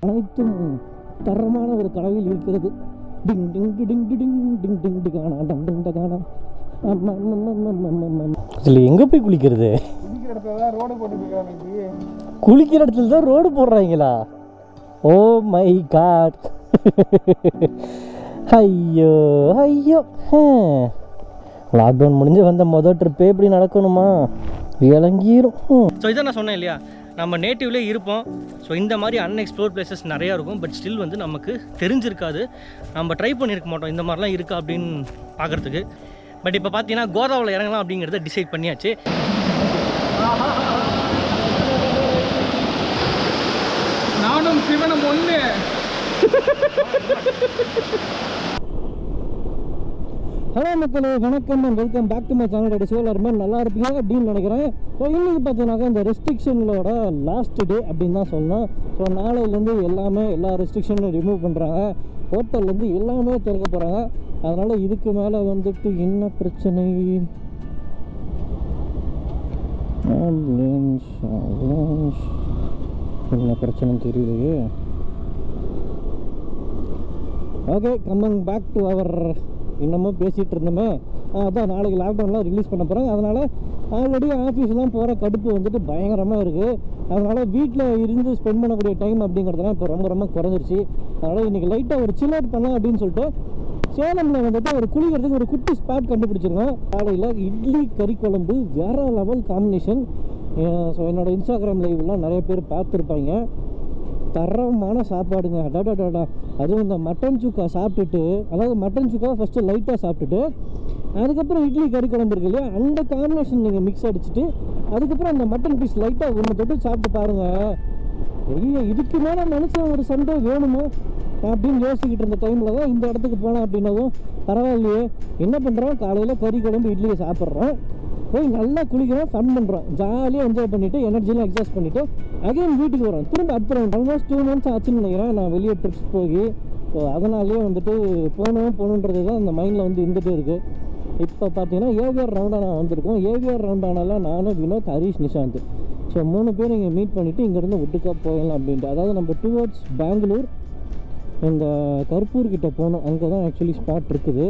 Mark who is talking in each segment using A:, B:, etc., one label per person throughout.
A: அனைத்தும் தரமான ஒரு கனவில் இருக்கிறது. டிங் டிங் டிங் டிங் டிங் டிங் டிகானா டம் டிங் டகானா. இதில் எங்கே போய் குளிக்கிறது?
B: குளிக்கிற இடத்துல தான் ரோடு போட்டுருக்காங்க.
A: குளிக்கிற இடத்துல தான் ரோடு போடுறாங்களா? Oh my God. ஐயோ ஐயோ. லாக்டவுன் முடிஞ்சு வந்த மொதல் ட்ரிப்பே இப்படி நடக்கணுமா? விளங்கிரும். ஸோ இதை நான் சொன்னேன் இல்லையா, நம்ம நேட்டிவ்லேயே இருப்போம். ஸோ இந்த மாதிரி அன்எக்ஸ்ப்ளோர்ட் பிளேசஸ் நிறையா இருக்கும். பட் ஸ்டில் வந்து நமக்கு தெரிஞ்சிருக்காது, நம்ம ட்ரை பண்ணியிருக்க மாட்டோம் இந்த மாதிரிலாம் இருக்கா அப்படின்னு பார்க்குறதுக்கு. பட் இப்போ பார்த்தீங்கன்னா கோதாவில் இறங்கலாம் அப்படிங்கிறத டிசைட் பண்ணியாச்சு.
B: நானும் சிவனும் ஒன்று.
A: ஹலோ மக்களே, வணக்கம் and welcome back to my channel. எல்லாருமே நல்லா இருப்பீங்க அப்படின்னு நினைக்கிறேன். ஸோ இன்றைக்கி பார்த்தீங்கன்னாக்கா இந்த ரெஸ்ட்ரிக்ஷனோட லாஸ்ட் டே அப்படின்னு தான் சொல்லணும். ஸோ நாளையிலேருந்து எல்லா ரெஸ்ட்ரிக்ஷனும் ரிமூவ் பண்ணுறாங்க. ஹோட்டல்லேருந்து எல்லாமே திறக்க போகிறாங்க. அதனால் இதுக்கு மேலே வந்துட்டு என்ன பிரச்சனை? என்ன பிரச்சனைன்னு தெரியலையே. Okay, coming back to our இன்னமும் பேசிகிட்டு இருந்தோமே, அதான் நாளைக்கு லாக்டவுன்லாம் ரிலீஸ் பண்ண போகிறாங்க. அதனால் ஆல்ரெடி ஆஃபீஸ்லாம் போகிற கடுப்பு வந்துட்டு பயங்கரமாக இருக்குது. அதனால் வீட்டில் இருந்து ஸ்பெண்ட் பண்ணக்கூடிய டைம் அப்படிங்கிறதுலாம் இப்போ ரொம்ப ரொம்ப குறைஞ்சிருச்சு. அதனால் இன்றைக்கி லைட்டாக ஒரு சில் அவுட் பண்ணலாம் அப்படின்னு சொல்லிட்டு சேலமில் வந்துட்டு ஒரு குளிக்கிறதுக்கு ஒரு குட்டி ஸ்பாட் கண்டுபிடிச்சிருக்கோம். காலையில் இட்லி கறி குழம்பு வேறு லெவல் காம்பினேஷன். ஸோ என்னோடய இன்ஸ்டாகிராம் லைவ்லாம் நிறைய பேர் பார்த்துருப்பாங்க. தரமான சாப்பாடுங்க, அடாடாடா. அதுவும் இந்த மட்டன் சுக்கா சாப்பிட்டுட்டு, அதாவது மட்டன் சுக்கா ஃபஸ்ட்டு லைட்டாக சாப்பிட்டுட்டு அதுக்கப்புறம் இட்லி கறி குழம்பு இருக்கு இல்லையா, அந்த காம்பினேஷன் நீங்கள் மிக்ஸ் அடிச்சுட்டு அதுக்கப்புறம் அந்த மட்டன் பீஸ் லைட்டாக ஒன்று தொட்டு சாப்பிட்டு பாருங்கள். ஐயோ, இதுக்கு மேலே மனுஷன் ஒரு சண்டே வேணுமோ அப்படின்னு யோசிக்கிட்டு இருந்த டைமில் தான் இந்த இடத்துக்கு போனோம். அப்படின்னதும் பரவாயில்லையே, என்ன பண்ணுறோம், காலையில் கறி குழம்பு இட்லியை சாப்பிட்றோம், போய் நல்லா குளிக்கிறோம், ஃபன் பண்ணுறோம், ஜாலியாக என்ஜாய் பண்ணிவிட்டு எனர்ஜிலாம் எக்ஸாஸ்ட் பண்ணிவிட்டு அகைன் வீட்டுக்கு வரோம். திரும்ப அப்புறம் ஆல்மோஸ்ட் 2 months ஆச்சுன்னு நினைக்கிறேன் நான் வெளியே ட்ரிப்ஸ் போய். ஸோ அதனாலேயே வந்துட்டு போகணுன்றது தான் அந்த மைண்டில் வந்து இருந்துகிட்டே இருக்குது. இப்போ பார்த்தீங்கன்னா ஏவிஆர் ரவுண்டானா வந்திருக்கோம். ஏவிஆர் ரவுண்டானாலாம் நானும் வினோத், ஹரிஷ், நிஷாந்த், ஸோ 3 பேர் இங்கே மீட் பண்ணிவிட்டு இங்கேருந்து ஒட்டுக்கா போயிடலாம் அப்படின்ட்டு. அதாவது நம்ம டுவர்ட்ஸ் பெங்களூர் இந்த கருப்பூர்கிட்ட போகணும். அங்கே தான் ஆக்சுவலி ஸ்பாட் இருக்குது.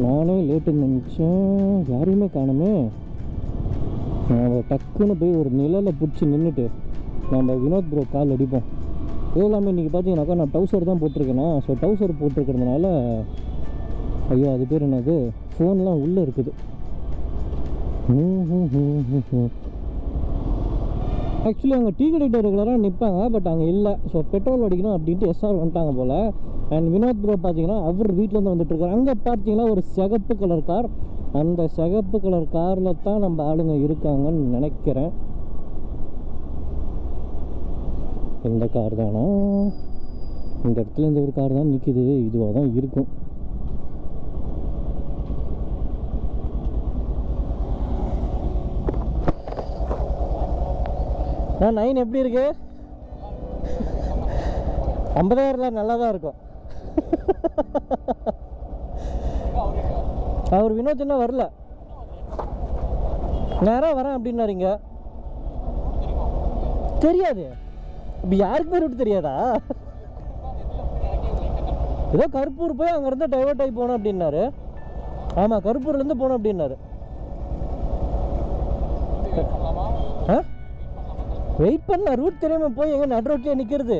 A: நானே லேட்டுன்னு நினச்சேன், யாரையுமே காணுமே. நம்ம டக்குன்னு போய் ஒரு நிழலில் பிடிச்சி நின்றுட்டு நம்ம வினோத் ப்ரோ கால் அடிப்போம். இது இல்லாமல் இன்றைக்கி பார்த்தீங்கன்னாக்கா நான் டவுசர் தான் போட்டிருக்கேன்னா, ஸோ டவுசர் போட்டிருக்கிறதுனால ஐயோ அது பேர் என்னது, ஃபோன்லாம் உள்ளே இருக்குது. ஆக்சுவலி அங்கே டீ கடை ரெகுலராக நிற்பாங்க, பட் அங்கே இல்லை. ஸோ பெட்ரோல் அடிக்கணும் அப்படின்ட்டு எஸ்ஆர் வந்துட்டாங்க போல். அண்ட் வினோத் ப்ரோ பார்த்தீங்கன்னா அவர் வீட்டிலேருந்து வந்துட்டுருக்காரு. அங்கே பார்த்தீங்கன்னா ஒரு சிகப்பு கலர் கார், அந்த சிகப்பு கலர் காரில் தான் நம்ம ஆளுங்க இருக்காங்கன்னு நினைக்கிறேன். இந்த கார் தானா? இந்த இடத்துல இந்த ஒரு கார் தான் நிற்கிது, இதுவாக தான் இருக்கும். நான் 9 எப்படி இருக்கு? 50,000 நல்லா தான் இருக்கும். அவர் வினோத் இன்னும் வரல, நேராக வரேன் அப்படின்னாருங்க. தெரியாது, இப்போ யாருக்குமே ரூட் தெரியாதா? ஏதோ கருப்பூர் போய் அங்கேருந்து டைவர்ட் ஆகி போனோம் அப்படின்னாரு. ஆமாம், கருப்பூர்லேருந்து போனோம் அப்படின்னாரு. வெயிட் பண்ண, ரூட் தெரியாமல் போய் எங்கே நடு ரோட்லேயே நிற்கிறது?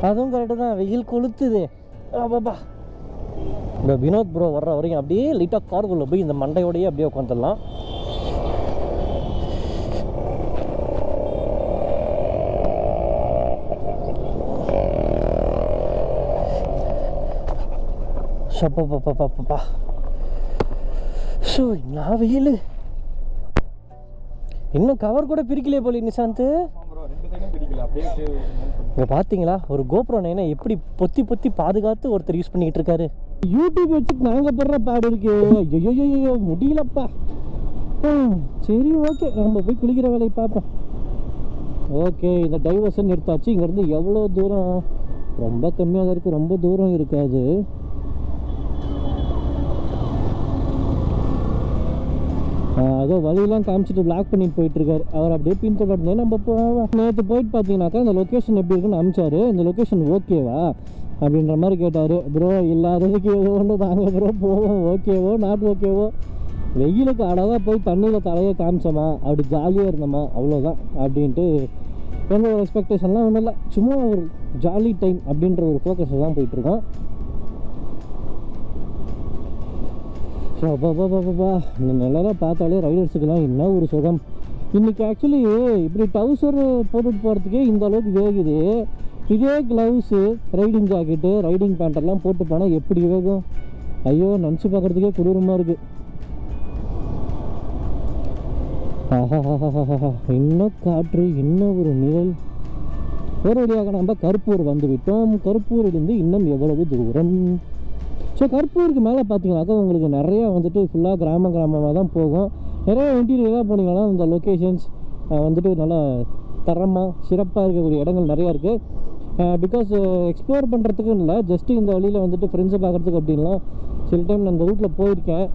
A: அதுவும் கரெக்டு தான், வெயில் கொளுத்துது. பாபா, இந்த வினோத் ப்ரோ வர்ற வரைக்கும் அப்படியே லைட்டாக காருக்குள்ளே போய் இந்த மண்டையோடையே அப்படியே உட்காந்துடலாம். ஷப்பா ஷோ, நான் வெயில் இன்னும் கவர் கூட பிரிக்கலையே போல நிஷாந்த். இப்போ பார்த்தீங்களா ஒரு கோப்ரோ 9 எப்படி பொத்தி பொத்தி பாதுகாத்து ஒருத்தர் யூஸ் பண்ணிக்கிட்டு இருக்காரு. யூடியூப் வச்சுட்டு நாங்கள் படுற பாடு இருக்கு. ஐயோ முடியலப்பா. சரி ஓகே, நம்ம போய் குளிக்கிற வேலையை பார்ப்போம். ஓகே, இந்த டைவர்ஷன் எடுத்தாச்சு. இங்கேருந்து எவ்வளோ தூரம்? ரொம்ப கம்மியாக தான் இருக்குது, ரொம்ப தூரம் இருக்காது. அதோ வழியெல்லாம் காமிச்சிட்டு பிளாக் பண்ணிட்டு போயிட்டுருக்காரு. அவர் அப்படியே பின்தொடர்ந்தே நம்ம போவோம். நேற்று போயிட்டு பார்த்தீங்கன்னாக்கா இந்த லொக்கேஷன் எப்படி இருக்குன்னு அனுப்பிச்சாரு. இந்த லொக்கேஷன் ஓகேவா அப்படின்ற மாதிரி கேட்டார். ப்ரோ இல்லாததுக்கு ஏதோ ஒன்று தாங்க ப்ரோ போவோம், ஓகேவோ நாட் ஓகேவோ. வெயிலுக்கு அழகாக போய் தண்ணியில் தலையை காமிச்சோமா, அப்படி ஜாலியாக இருந்தோமா, அவ்வளோதான் அப்படின்ட்டு எந்த ஒரு எக்ஸ்பெக்டேஷன்லாம் ஒன்றும் இல்லை. சும்மா ஒரு ஜாலி டைம் அப்படின்ற ஒரு ஃபோக்கஸில் தான் போயிட்டுருக்கோம். ஸோ அப்பா இந்த நிலலாம் பார்த்தாலே ரைடர்ஸுக்கெல்லாம் என்ன ஒரு சுகம். இன்றைக்கி ஆக்சுவலி இப்படி டவுசர் போட்டுட்டு போகிறதுக்கே இந்த அளவுக்கு வேகுது. இதே க்ளவுஸு, ரைடிங் ஜாக்கெட்டு, ரைடிங் பேண்டெல்லாம் போட்டு போனால் எப்படி வேகும்? ஐயோ நினச்சி பார்க்குறதுக்கே கொடூரமாக இருக்குது. ஆஹா இன்னும் காற்று, இன்னும் ஒரு நிழல். ஒரு வழியாக நம்ம கருப்பூர் வந்து விட்டோம். கருப்பூரிலிருந்து இன்னும் எவ்வளவு தூரம்? ஸோ கருப்பூருக்கு மேலே பார்த்தீங்கன்னாக்கா உங்களுக்கு நிறையா வந்துட்டு ஃபுல்லாக கிராமமாக தான் போகும். நிறைய இன்டீரியராக போனீங்கன்னா இந்த லொக்கேஷன்ஸ் வந்துட்டு நல்லா தரமாக சிறப்பாக இருக்கக்கூடிய இடங்கள் நிறையா இருக்குது. பிகாஸ் எக்ஸ்ப்ளோர் பண்ணுறதுக்குன்னு இல்லை, ஜஸ்ட்டு இந்த வழியில் வந்துட்டு ஃப்ரெண்ட்ஸை பார்க்குறதுக்கு அப்படின்லாம் சில டைம் நான் இந்த ரூட்டில் போயிருக்கேன்.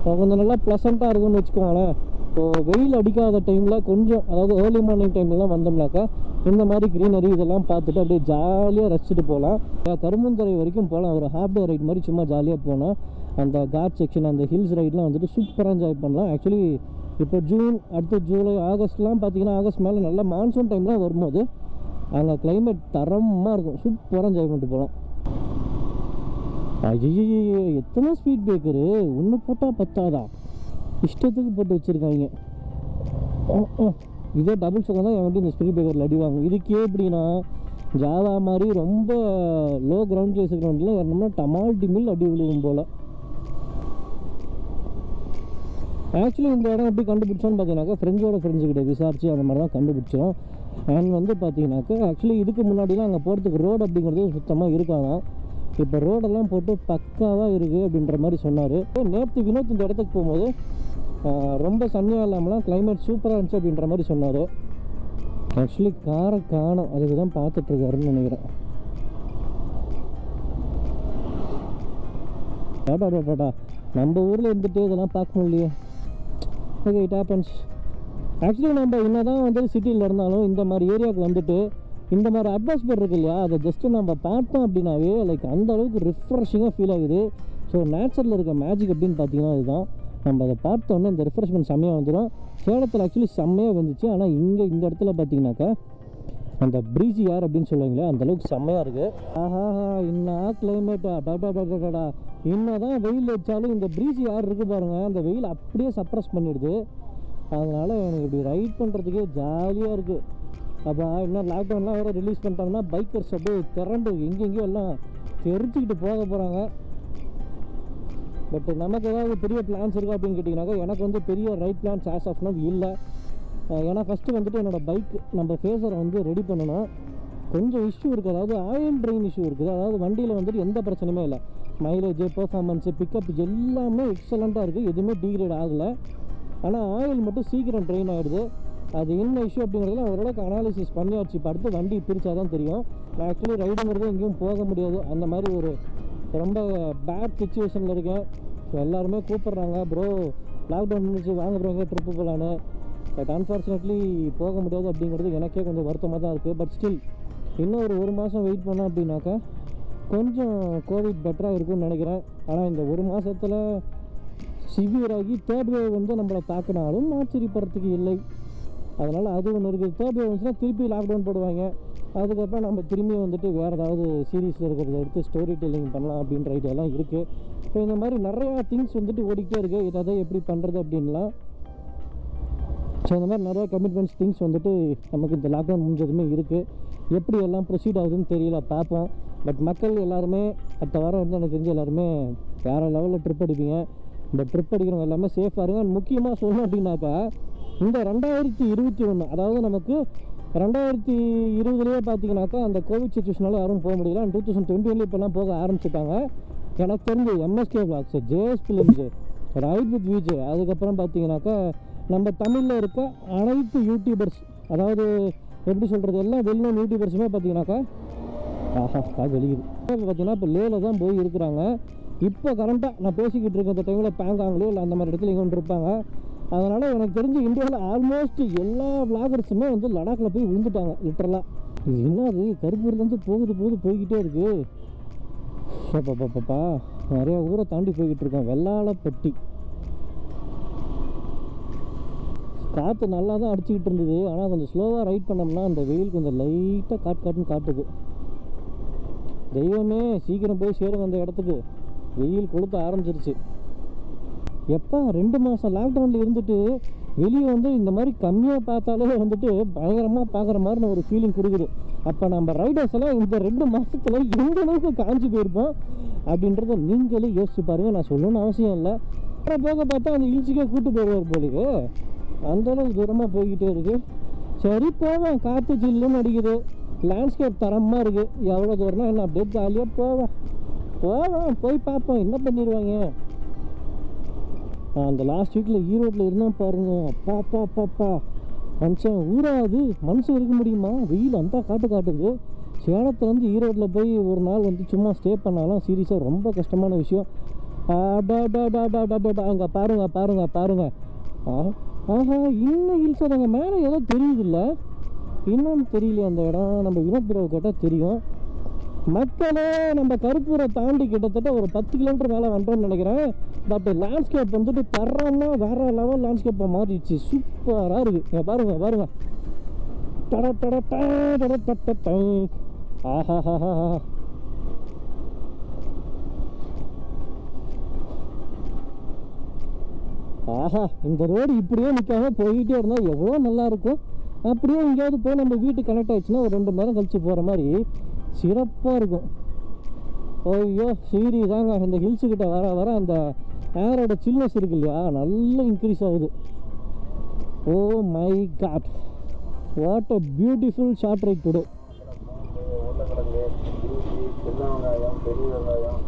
A: கொஞ்சம் நல்லா ப்ளசண்ட்டாக இருக்கும்னு வச்சுக்கோங்களேன். ஸோ வெயில் அடிக்காத டைமில் கொஞ்சம், அதாவது ஏர்லி மார்னிங் டைம்லாம் வந்தோம்னாக்கா இந்த மாதிரி க்ரீனரி இதெல்லாம் பார்த்துட்டு அப்படியே ஜாலியாக ரசிச்சுட்டு போகலாம். கரும்புந்துறை வரைக்கும் போகலாம். ஒரு ஹாஃப் டே ரைட் மாதிரி சும்மா ஜாலியாக போனால் அந்த காட் செக்ஷன், அந்த ஹில்ஸ் ரைட்லாம் வந்துட்டு சூப்பராக என்ஜாய் பண்ணலாம். ஆக்சுவலி இப்போ ஜூன், அடுத்து ஜூலை, ஆகஸ்ட்லாம் பார்த்தீங்கன்னா ஆகஸ்ட் மேலே நல்லா மான்சூன் டைம்லாம் வரும்போது அங்கே கிளைமேட் தரமாக இருக்கும். சூப்பராக என்ஜாய் பண்ணிட்டு போகலாம். ஐயோ எத்தனை ஸ்பீட் பிரேக்கரு, ஒன்று போட்டால் பத்தாதா, இஷ்டத்துக்கு போட்டு வச்சுருக்காங்க. இதே டபுள் செகண்ட் தான் என் வண்டி இந்த ஸ்பீட் பிரேக்கரில் அடி வாங்கும். இதுக்கே எப்படின்னா ஜாவா மாதிரி ரொம்ப லோ கிரவுண்ட் கிளேஸ் கிரவுண்டில் ஏறணும்னா டமால் டிமில் அடி விழுவும் போல். ஆக்சுவலி இந்த இடம் எப்படி கண்டுபிடிச்சோன்னு பார்த்தீங்கன்னாக்கா ஃப்ரெண்ட்ஸுக்கிட்ட விசாரித்து அந்த மாதிரி தான் கண்டுபிடிச்சோம். அண்ட் வந்து பார்த்தீங்கன்னாக்கா ஆக்சுவலி இதுக்கு முன்னாடிலாம் அங்கே போகிறதுக்கு ரோடு அப்படிங்கிறது சுத்தமாக இருக்காங்க. இப்போ ரோடெல்லாம் போட்டு பக்காவாக இருக்குது அப்படின்ற மாதிரி சொன்னார். நேற்று வினோத் இந்த இடத்துக்கு போகும்போது ரொம்ப சன்னியாக இல்லாமலாம் கிளைமேட் சூப்பராக இருந்துச்சு அப்படின்ற மாதிரி சொன்னார். ஆக்சுவலி காரை காணோம், அதுக்கு தான் பார்த்துட்ருக்காருன்னு நினைக்கிறேன். டாடா நம்ம ஊரில் இருந்துட்டு இதெல்லாம் பார்க்க முடியலையே. Okay it happens. ஆக்சுவலி நம்ம என்ன தான் வந்து சிட்டியில் இருந்தாலும் இந்த மாதிரி ஏரியாவுக்கு வந்துட்டு இந்த மாதிரி அட்மாஸ்பியர் இருக்கு இல்லையா, அதை ஜஸ்ட்டு நம்ம பார்த்தோம் அப்படின்னாவே லைக் அந்த அளவுக்கு ரிஃப்ரெஷிங்காக ஃபீல் ஆகுது. ஸோ நேச்சரில் இருக்க மேஜிக் அப்படின்னு பார்த்தீங்கன்னா இதுதான். நம்ம அதை பார்த்தோன்னே இந்த ரிஃப்ரெஷ்மெண்ட் செம்மையாக வந்துடும். சேலத்தில் ஆக்சுவலி செம்மையாக வந்துச்சு. ஆனால் இங்கே இந்த இடத்துல பார்த்தீங்கன்னாக்கா அந்த ப்ரீஸி ஏர் அப்படின்னு சொல்லுவாங்களே அந்தளவுக்கு செம்மையாக இருக்குது. ஆஹா இன்னும் கிளைமேட்டா டாடா என்ன தான் வெயில் வச்சாலும் இந்த ப்ரீஸி ஏர் இருக்குது பாருங்கள், அந்த வெயில் அப்படியே சப்ரஸ் பண்ணிடுது. அதனால் எனக்கு இப்படி ரைட் பண்ணுறதுக்கே ஜாலியாக இருக்குது. அப்போ இன்னும் லாக்டவுன்லாம் வேறு ரிலீஸ் பண்ணிட்டாங்கன்னா பைக்கர்ஸ் அப்படியே திரண்டு எங்கெங்கேயோ எல்லாம் தெரிஞ்சுக்கிட்டு போக போகிறாங்க. பட் நமக்கு ஏதாவது பெரிய பிளான்ஸ் இருக்கா அப்படின்னு கேட்டிங்கனாக்கா எனக்கு வந்து பெரிய right plans as of now இல்லை. ஏன்னா ஃபஸ்ட்டு வந்துட்டு என்னோடய பைக் நம்ம ஃபேஸரை வந்து ரெடி பண்ணணும். கொஞ்சம் இஷ்யூ இருக்குது, அதாவது ஆயில் ட்ரெயின் இஷ்யூ இருக்குது. அதாவது வண்டியில் வந்துட்டு எந்த பிரச்சனையுமே இல்லை, மைலேஜ், பெர்ஃபார்மன்ஸு, பிக்கப் எல்லாமே எக்ஸலண்ட்டாக இருக்குது, எதுவுமே டீக்ரேட் ஆகலை. ஆனால் ஆயில் மட்டும் சீக்கிரம் ட்ரெயின் ஆகிடுது. அது என்ன இஷ்யூ அப்படிங்கிறதுல ஓரளவுக்கு அனாலிசிஸ் பண்ணியாச்சு. இப்போ அடுத்து வண்டி பிரித்தா தான் தெரியும். நான் ஆக்சுவலி ரைடுங்கிறது எங்கேயும் போக முடியாது, அந்த மாதிரி ஒரு ரொம்ப பேட் சுச்சுவேஷனில் இருக்கேன். ஸோ எல்லாருமே கூப்பிட்றாங்க, ப்ரோ லாக்டவுன் முடிச்சு வாங்க ப்ரோ எங்கே ட்ரிப்பு போகலான்னு. பட் அன்ஃபார்ச்சுனேட்லி போக முடியாது அப்படிங்கிறது எனக்கே கொஞ்சம் வருத்தமாக தான் இருக்குது. பட் ஸ்டில் இன்னும் ஒரு மாதம் வெயிட் பண்ணோம் அப்படின்னாக்கா கொஞ்சம் கோவிட் பெட்டராக இருக்கும்னு நினைக்கிறேன். ஆனால் இந்த ஒரு மாதத்தில் சிவியராகி தேர்ட் வேவ் வந்து நம்மளை தாக்கினாலும் ஆச்சரியப்படுறதுக்கு இல்லை. அதனால் அது ஒன்று இருக்குது. தேர்ட் வேவ் வந்துச்சுன்னா திருப்பி லாக்டவுன் போடுவாங்க. அதுக்கப்புறம் நம்ம திரும்பி வந்துட்டு வேறு ஏதாவது சீரீஸில் இருக்கிறத எடுத்து ஸ்டோரி டெல்லிங் பண்ணலாம் அப்படின்ற ஐடியாலாம் இருக்குது. ஸோ இந்த மாதிரி நிறையா திங்ஸ் வந்துட்டு ஓடிக்கிட்டே இருக்குது, எதாவது எப்படி பண்ணுறது அப்படின்லாம். ஸோ இந்த மாதிரி நிறையா கமிட்மெண்ட்ஸ் திங்ஸ் வந்துட்டு நமக்கு இந்த லாக்டவுன் முடிஞ்சதுமே இருக்குது. எப்படி எல்லாம் ப்ரொசீட் ஆகுதுன்னு தெரியல, பார்ப்போம். பட் மக்கள் எல்லாருமே அடுத்த வாரம் வந்து எனக்கு தெரிஞ்சு எல்லாருமே வேறு லெவலில் ட்ரிப் அடிப்பீங்க. இந்த ட்ரிப் அடிக்கிறவங்க எல்லாமே சேஃபாக இருங்க. முக்கியமாக சொல்லணும் அப்படின்னாக்கா இந்த 2021, அதாவது நமக்கு 2020 பார்த்தீங்கன்னாக்கா அந்த கோவிட் சுச்சுவேஷனால யாரும் போக முடியல. 2021 இப்போலாம் போக ஆரம்பிச்சிட்டாங்க. எனக்கு தெரிஞ்சு MSK vlogs, JS films, right with Vijay, அதுக்கப்புறம் பார்த்தீங்கன்னாக்கா நம்ம தமிழில் இருக்க அனைத்து யூடியூபர்ஸ், அதாவது எப்படி சொல்கிறது, எல்லாம் வெளிநாடு யூடியூபர்ஸுமே பார்த்தீங்கன்னாக்கா வெளியுது பார்த்தீங்கன்னா இப்போ லேயில் தான் போய் இருக்கிறாங்க. இப்போ கரண்ட்டாக நான் பேசிக்கிட்டு இருக்க இந்த டைமில் பேங்காங்லேயோ இல்லை அந்த மாதிரி இடத்துல இங்கே ஒன்று இருப்பாங்க. அதனால் எனக்கு தெரிஞ்சு இந்தியாவில் ஆல்மோஸ்ட் எல்லா விளாகர்ஸுமே வந்து லடாக்கில் போய் விழுந்துட்டாங்க லிட்டரலாக. இது என்னது கருப்பூர்லேருந்து போய்கிட்டே இருக்குது. பாப்பா நிறையா ஊரை தாண்டி போய்கிட்டு இருக்கோம். வெள்ளாளப்பட்டி. காற்று நல்லா தான் அடிச்சுக்கிட்டு இருந்தது. ஆனால் கொஞ்சம் ஸ்லோவாக ரைட் பண்ணோம்னா அந்த வெயில் கொஞ்சம் லைட்டாக காட்டுன்னு காட்டுது. தெய்வமே சீக்கிரம் போய் சேருங்க அந்த இடத்துக்கு. வெயில் கொளுத்த ஆரம்பிச்சிருச்சு. எப்போ 2 மாதம் லாக்டவுனில் இருந்துட்டு வெளியே வந்து இந்த மாதிரி கம்மியாக பார்த்தாலே வந்துட்டு பயங்கரமாக பார்க்குற மாதிரி ஒரு ஃபீலிங் கொடுக்குது. அப்போ நம்ம ரைடர்ஸ் எல்லாம் இந்த 2 மாதத்தில் எந்த அளவுக்கு காஞ்சி போயிருப்போம் அப்படின்றத நீங்களே யோசிச்சு பாருங்கள். நான் சொல்லணும்னு அவசியம் இல்லை. போக பார்த்தா அந்த ஹில்ஸுக்கே கூப்பிட்டு போயிடுவார் போலிக்கு. அந்தளவுக்கு தூரமாக போய்கிட்டே இருக்குது. சரி போவேன். காற்று ஜில்லுன்னு அடிக்குது. லேண்ட்ஸ்கேப் தரமாக இருக்குது. எவ்வளோ தூரம்னா என்ன அப்படியே ஜாலியாக போவேன் போய் பார்ப்போம் என்ன பண்ணிடுவாங்க. அந்த லாஸ்ட் வீக்கில் ஈரோட்டில் இருந்தால் பாருங்கள். அப்பா மனுஷன் ஊராது மனுஷன் இருக்க முடியுமா? வெயில் அந்த காட்டுது. சேலத்துலேருந்து ஈரோட்டில் போய் ஒரு நாள் வந்து சும்மா ஸ்டே பண்ணாலும் சீரியஸாக ரொம்ப கஷ்டமான விஷயம். அங்கே பாருங்க. ஆஹா இன்னும் ஹில்ஸ் தாங்க மேலே ஏதோ தெரியுது இல்லை, இன்னொன்று தெரியல அந்த இடம். நம்ம வினோத் ப்ரோ கேட்டால் தெரியும். மக்களே நம்ம கருப்பூரை தாண்டி கிட்டத்தட்ட ஒரு 10 கிலோமீட்டர் மேலே வந்துட்டோம்னு நினைக்கிறேன். பட் லேண்ட்ஸ்கேப் வந்துட்டு தரமா வேற லெவல் லேண்ட்ஸ்கேப்பை மாறிடுச்சு. சூப்பராக இருக்குது. பாருங்க ஆஹா ஆஹா இந்த ரோடு இப்படியே நிற்காம போய்கிட்டே இருந்தால் எவ்வளோ நல்லாயிருக்கும். அப்படியே எங்கேயாவது போய் நம்ம வீட்டுக்கு கனெக்ட் ஆகிடுச்சுன்னா ஒரு 2 மணி நேரம் கழிச்சு போகிற மாதிரி சிறப்பாக இருக்கும். ஐயோ சீரியஸாங்க இந்த ஹில்ஸுக்கிட்ட வர அந்த ஏரோட சில்னஸ் இருக்கு இல்லையா, நல்லா இன்க்ரீஸ் ஆகுது. Oh my God, what a beautiful shot right today.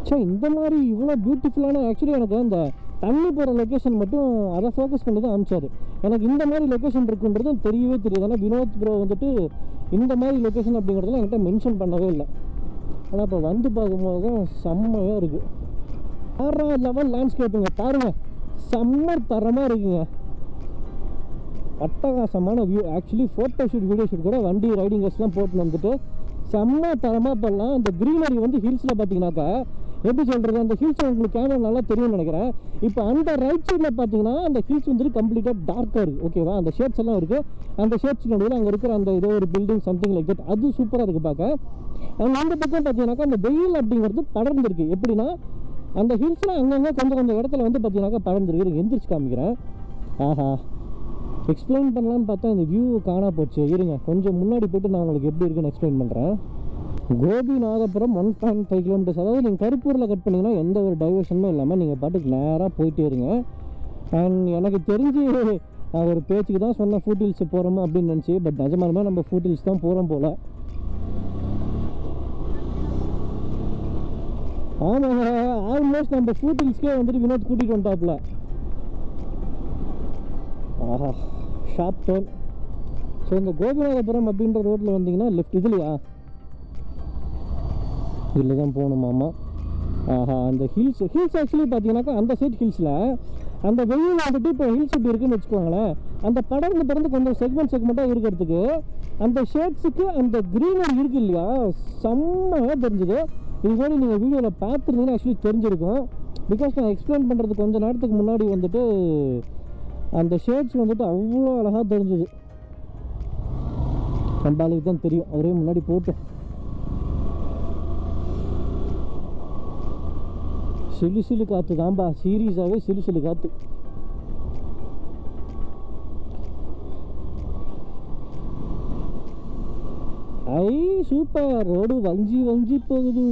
A: சரி இந்த மாதிரி இவ்வளோ பியூட்டிஃபுல்லான ஆக்சுவலி எனக்கு அந்த தண்ணி போகிற லொக்கேஷன் மட்டும் அதை ஃபோக்கஸ் பண்ணி தான் அனுப்பிச்சாரு. எனக்கு இந்த மாதிரி லொக்கேஷன் இருக்குன்றது தெரியவே தெரியாது. ஆனால் வினோத் ப்ரோ வந்துட்டு இந்த மாதிரி லொக்கேஷன் அப்படிங்கிறதுலாம் என்கிட்ட மென்ஷன் பண்ணவே இல்லை. ஆனால் இப்போ வந்து பார்க்கும்போது தான் செம்மையாக இருக்குது. வேறு லெவல் லேண்ட்ஸ்கேப்புங்க பாருங்கள். செம்மர் தரமாக இருக்குங்க. அட்டகாசமான view. Actually photo shoot video shoot கூட வண்டி ரைடிங்கர்ஸ்லாம் போட்டு வந்துட்டு செம்ம தரமாக பண்ணலாம். இந்த க்ரீனரி வந்து ஹில்ஸில் பார்த்தீங்கன்னாக்கா எப்படி சொல்கிறது, அந்த ஹில்ஸ் உங்களுக்கு கேமரா நல்லா தெரியும்னு நினைக்கிறேன். இப்போ அந்த ரைட் சைடில் பார்த்தீங்கன்னா அந்த ஹில்ஸ் வந்துட்டு கம்ப்ளீட்டாக டார்க்காக இருக்குது. ஓகேவா, அந்த ஷேட்ஸ் எல்லாம் இருக்குது. அந்த ஷேட்ஸ் நடுவில் அங்கே இருக்கிற அந்த ஏதோ ஒரு பில்டிங் சம்திங் லைக் தட், அது சூப்பராக இருக்குது பார்க்க. அந்த பக்கம் பார்த்தீங்கன்னாக்கா அந்த வெயில் அப்படிங்கிறது படர்ந்துருக்கு. எப்படின்னா அந்த ஹில்ஸில் அங்கங்கே கொஞ்சம் இடத்துல வந்து பார்த்தீங்கன்னாக்கா படர்ந்துருக்கு. எந்திரிச்சு காமிக்கிறேன். ஆஹா எக்ஸ்பிளைன் பண்ணலான்னு பார்த்தா இந்த வியூ காணா போச்சு. இருங்க கொஞ்சம் முன்னாடி போய்ட்டு நான் உங்களுக்கு எப்படி இருக்குன்னு எக்ஸ்பிளைன் பண்ணுறேன். கோபிநாதபுரம் 1.5 கிலோமீட்டர்ஸ். அதாவது நீங்கள் கருப்பூரில் கட் பண்ணிங்கன்னா எந்த ஒரு டைவர்ஷனுமே இல்லாமல் நீங்கள் பாட்டுக்கு நேராக போயிட்டே இருங்க. அண்ட் எனக்கு தெரிஞ்சு ஒரு பேச்சுக்கு தான் சொன்னேன் ஃபுட் ஹில்ஸ் போகிறோம் அப்படின்னு நினச்சி. பட் நிஜமாலுமே நம்ம ஃபுட் ஹில்ஸ் தான் போகிறோம் போல். ஆமாங்க, ஆல்மோஸ்ட் நம்ம ஃபுட் ஹில்ஸ்க்கே வந்துட்டு வினோத் கூட்டிகிட்டு வந்துட்டாப்புல. ஆஹா ஷார்ப் டர்ன். ஸோ இந்த கோபிநாதபுரம் அப்படின்ற ரோட்டில் வந்தீங்கன்னா லெஃப்ட் இதுலையா இதில் தான் போகணுமாமா. ஆஹா அந்த ஹில்ஸ் ஆக்சுவலி பார்த்தீங்கன்னாக்கா அந்த சைட் ஹில்ஸில் அந்த வெயில் வந்துட்டு இப்போ ஹில்ஸ் எப்படி இருக்குன்னு வச்சுக்கோங்களேன். அந்த படர்ந்து கொஞ்சம் செக்மெண்ட்டாக இருக்கிறதுக்கு அந்த ஷேட்ஸுக்கு அந்த க்ரீனரி இருக்குது இல்லையா, செம்மையாக தெரிஞ்சுது. இது மாதிரி நீங்கள் வீடியோவில் பார்த்துருந்தீங்கன்னா ஆக்சுவலி தெரிஞ்சிருக்கும். பிகாஸ் நான் எக்ஸ்பிளைன் பண்ணுறதுக்கு கொஞ்சம் நேரத்துக்கு முன்னாடி வந்துட்டு அந்த ஷேட்ஸ் வந்துட்டு அவ்வளோ அழகாக தெரிஞ்சுது. நம்ம ஆளுக்கு தான் தெரியும், அவரே முன்னாடி போட்டோம். சிலு காற்று தான்பா, சீரியஸாகவே சிலு காற்று. ஐ சூப்பர், ரோடு வஞ்சி போகுது.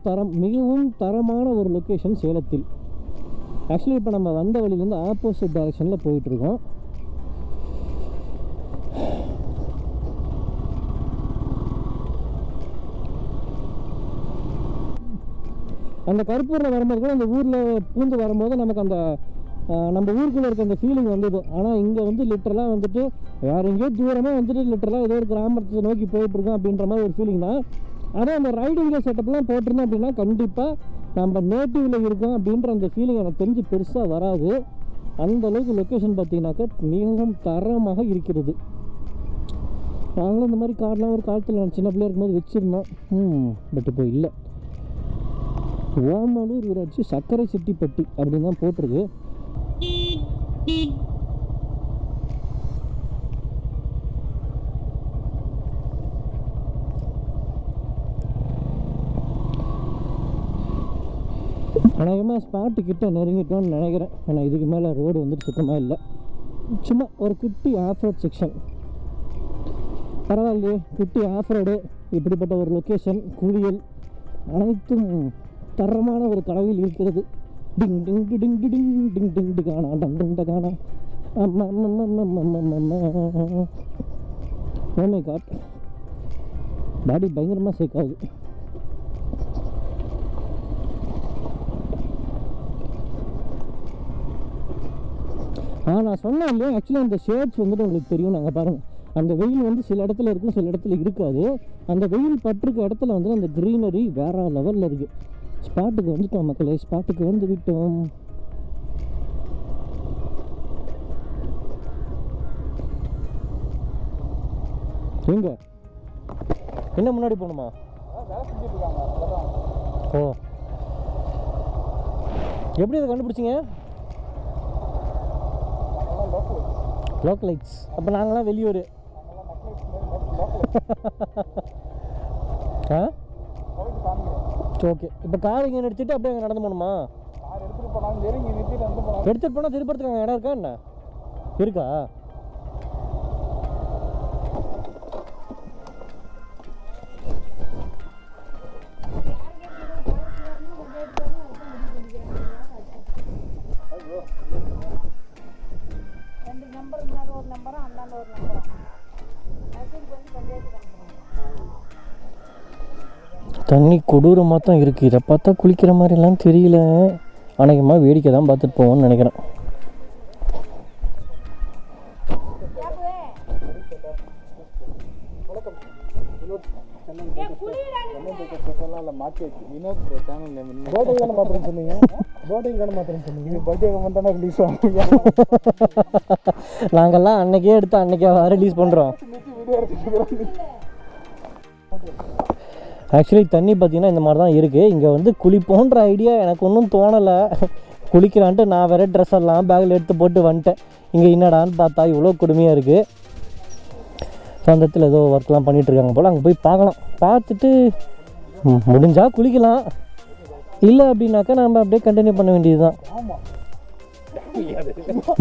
A: தரம் மிகவும் தரமான ஒரு லொக்கேஷன் சேலத்தில். ஆக்சுவலி இப்போ நம்ம வந்த வழியிலேருந்து ஆப்போசிட் டைரக்ஷனில் போயிட்டுருக்கோம். அந்த கருப்பூரில் வரும்போது கூட அந்த ஊரில் பூந்து வரும்போது நமக்கு அந்த நம்ம ஊருக்குள்ளே இருக்க அந்த ஃபீலிங் வந்தது. ஆனால் இங்கே வந்து லிட்டரலாக வந்துட்டு வேற எங்கேயோ தூரமாக வந்துட்டு லிட்டரலாக ஏதோ ஒரு கிராமத்தை நோக்கி போயிட்டுருக்கோம் அப்படின்ற மாதிரி ஒரு ஃபீலிங் தான். ஆனால் அந்த ரைடிங் செட்டப்லாம் போட்டிருந்தோம் அப்படின்னா கண்டிப்பாக நம்ம நேட்டிவில் இருக்கோம் அப்படின்ற அந்த ஃபீலிங் எனக்கு தெரிஞ்சு பெருசாக வராது. அந்த அளவுக்கு லொக்கேஷன் பார்த்தீங்கன்னாக்கா மிகவும் தரமாக இருக்கிறது. நாங்களும் இந்த மாதிரி கார்லாம் ஒரு காலத்தில் சின்ன பிள்ளையா இருக்கும்போது வச்சுருந்தோம். பட் இப்போ இல்லை. ஓமலூர் ஊராட்சி சக்கரை செட்டிப்பட்டி அப்படின்னு தான் போட்டிருக்கு. அநேகமாக ஸ்பாட்டு கிட்ட நெருங்கிட்டோம்னு நினைக்கிறேன். ஏன்னா இதுக்கு மேலே ரோடு வந்துட்டு சுத்தமாக இல்லை. சும்மா ஒரு குட்டி ஆஃப் ரோட் செக்ஷன். பரவாயில்லையே, குட்டி ஆஃப் ரோடு, இப்படிப்பட்ட ஒரு லொக்கேஷன், குளியல் அனைத்தும் தரமான ஒரு கடவில் இருக்கிறது. டிங் டிங் டிங் டிங் டிங் டிங் டி காணா டங் டிங் காணா. ஓமை காட், பாடி பயங்கரமாக ஷேக் ஆகுது. நான் சொன்னேன் இல்லையா, ஆக்சுவலாக அந்த ஷேட்ஸ் வந்துட்டு உங்களுக்கு தெரியும். நாங்கள் பாருங்கள், அந்த வெயில் வந்து சில இடத்துல இருக்கும், சில இடத்துல இருக்காது. அந்த வெயில் பட்டிருக்க இடத்துல வந்து அந்த க்ரீனரி வேறு லெவலில் இருக்குது. ஸ்பாட்டுக்கு வந்துட்டோம் மக்களே, ஸ்பாட்டுக்கு வந்து விட்டோம். எங்க என்ன முன்னாடி போகணுமா? ஓ, எப்படி அதை கண்டுபிடிச்சிங்க? லோக்கலைட்ஸ். அப்போ நாங்களாம் வெளியூர். ஆ ஓகே. இப்போ கார் இங்கே நிறுத்திட்டு அப்படியே அங்கே நடந்து போகணுமா? எடுத்துகிட்டு போனால் திருப்பறதுக்கு அங்கே இடம் இருக்கா என்ன? இருக்கா? தண்ணி கொடூரமாக தான் இருக்குது. இதை பார்த்தா குளிக்கிற மாதிரிலாம் தெரியல. அநேகமாக வேடிக்கை தான் பார்த்துட்டு போவோம்னு நினைக்கிறேன். நாங்கெல்லாம் அன்னைக்கே எடுத்து அன்னைக்கே ரிலீஸ் பண்ணுறோம். ஆக்சுவலி தண்ணி பார்த்திங்கன்னா இந்த மாதிரி தான் இருக்குது. இங்கே வந்து குளிப்போன்ற ஐடியா எனக்கு ஒன்றும் தோணலை. குளிக்கலான்ட்டு நான் வேறு ட்ரெஸ் எல்லாம் பேக்கில் எடுத்து போட்டு வந்துட்டேன். இங்கே என்னடான்னு பார்த்தா இவ்வளோ கொடுமையாக இருக்குது. ஸோ அந்த இடத்துல ஏதோ ஒர்க்லாம் பண்ணிகிட்ருக்காங்க போல். அங்கே போய் பார்க்கலாம். பார்த்துட்டு முடிஞ்சால் குளிக்கலாம், இல்லை அப்படின்னாக்கா நம்ம அப்படியே கண்டினியூ பண்ண வேண்டியது தான்.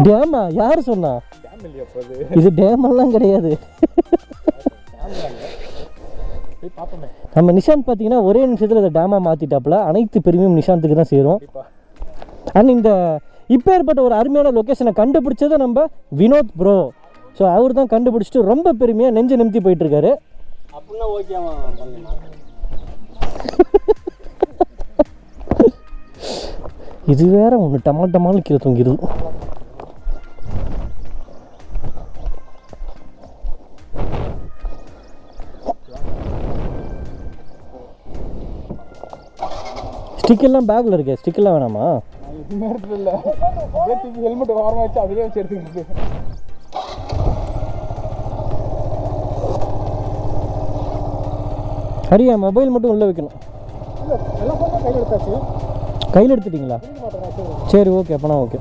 A: டேமா? யார் சொன்னா? இது டேமெல்லாம் கிடையாது. நம்ம நிஷாந்த் பார்த்தீங்கன்னா ஒரே நிமிஷத்தில் இதை டேமாக மாற்றிட்டாப்புல. அனைத்து பெருமையும் நிஷாந்துக்கு தான் சேரும். அண்ட் இந்த இப்போ ஏற்பட்ட ஒரு அருமையான லொக்கேஷனை கண்டுபிடிச்சதை நம்ம வினோத் ப்ரோ. ஸோ அவர் தான் கண்டுபிடிச்சிட்டு ரொம்ப பெருமையாக நெஞ்சு நிமித்தி போயிட்டுருக்காரு. அப்படின்னா ஓகேவா? இது வேற ஒன்று டமால் கீழே தொங்கிடுது. ஸ்டிக்கெல்லாம் பேக்கில் இருக்கே, ஸ்டிக்கெல்லாம் வேணாமா? ஹெல்மெட் ஓரமாக வச்சு அதிலே வச்சு எடுத்துக்கிட்டு. சரியா, மொபைல் மட்டும் உள்ளே வைக்கணும். கையில் எடுத்தாச்சு. கையில் எடுத்துட்டிங்களா? சரி ஓகே, அப்போனா ஓகே.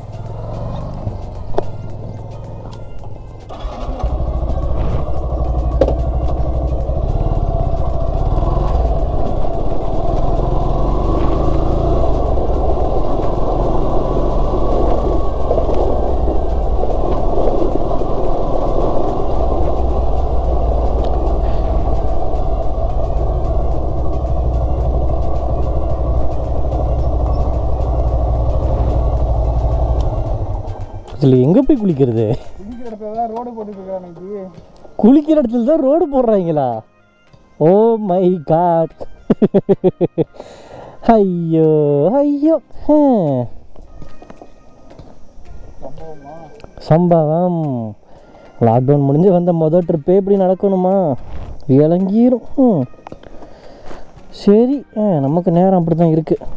A: இதில் எங்கே போய் குளிக்கிறது? குளிக்கிற இடத்துல தான் ரோடு போட்டுருக்காங்க. குளிக்கிற இடத்துல தான் ரோடு போடுறாங்களா? Oh my God. ஐயோ ஐயோ. சம்பவம். லாக்டவுன் முடிஞ்சு வந்த மொதல் ட்ரிப்பே இப்படி நடக்கணுமா? விளங்கிரும். சரி, நமக்கு நேரம் அப்படி தான் இருக்குது.